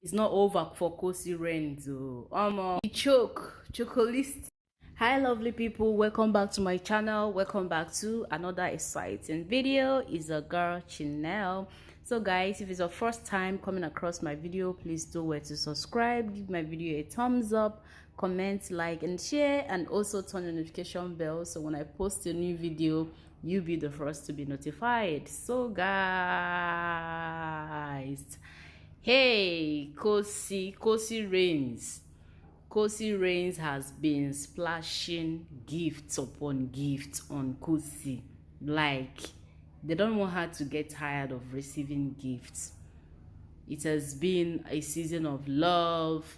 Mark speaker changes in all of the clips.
Speaker 1: It's not over for Khosi Rain, so chocolist. Hi lovely people, welcome back to my channel. Welcome back to another exciting video. It's a girl Chanel. So guys, if it's your first time coming across my video, please do where to subscribe, give my video a thumbs up, comment, like and share, and also turn the notification bell so when I post a new video you'll be the first to be notified. So guys, hey, Khosi Rains has been splashing gifts upon gifts on Khosi. Like, they don't want her to get tired of receiving gifts. It has been a season of love,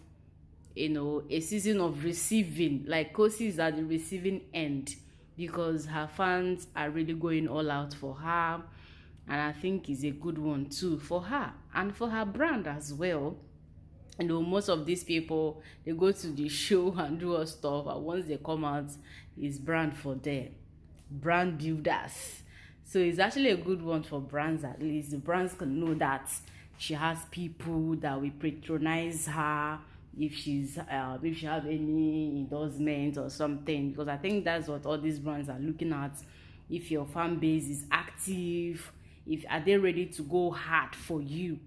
Speaker 1: a season of receiving. Like, Khosi is at the receiving end because her fans are really going all out for her. And I think it's a good one too for her and for her brand as well. Most of these people, they go to the show and do all stuff, and once they come out, it's brand for them, brand builders. So it's actually a good one for brands. At least the brands can know that she has people that will patronize her if she have any endorsement or something, because I think that's what all these brands are looking at. If your fan base is active, are they ready to go hard for you?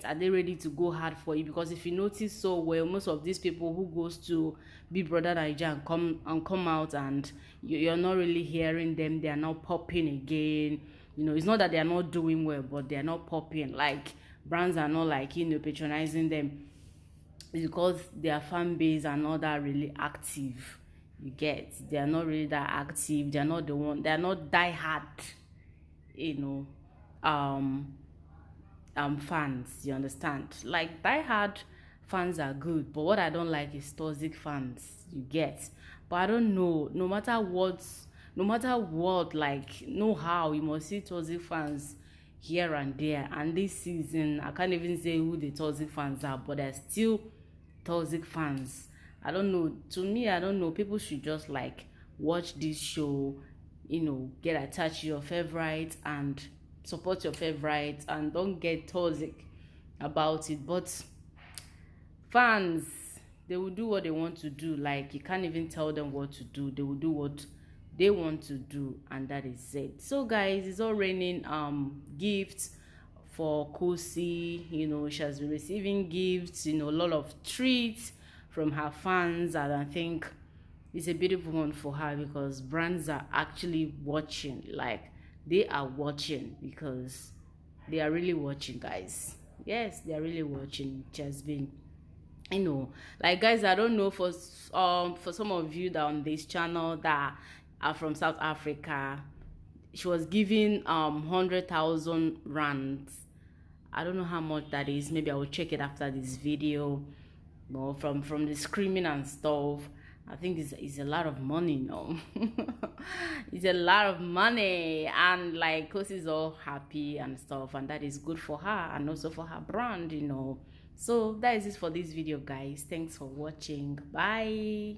Speaker 1: Are they ready to go hard for you? Because if you notice so well, most of these people who goes to Big Brother Naija and come out, and you're not really hearing them, they are not popping again. It's not that they are not doing well, but they are not popping. Like, brands are not like patronizing them. It's because their fan base are not that really active. They are not really that active. They are not the one. They are not die hard. Fans, you understand? Like, die-hard fans are good, but what I don't like is toxic fans, but I don't know, no matter what, like, know how you must see toxic fans here and there. And this season I can't even say who the toxic fans are, but they're still toxic fans. I don't know, to me, I don't know, people should just like watch this show, get attached to your favorite and support your favorites, and don't get toxic about it. But fans, they will do what they want to do. Like, you can't even tell them what to do. They will do what they want to do, and that is it. So guys, it's all raining gifts for Khosi. She has been receiving gifts, a lot of treats from her fans, and I think it's a beautiful one for her because brands are actually watching. Like, they are watching, because they are really watching, guys. Yes, they are really watching. It has been, like, guys, I don't know, for some of you that on this channel that are from South Africa, she was giving 100,000 rands. I don't know how much that is. Maybe I will check it after this video. But from the screaming and stuff, I think it's a lot of money, it's a lot of money, and like, Khosi is all happy and stuff, and that is good for her and also for her brand. So that is it for this video, guys. Thanks for watching. Bye.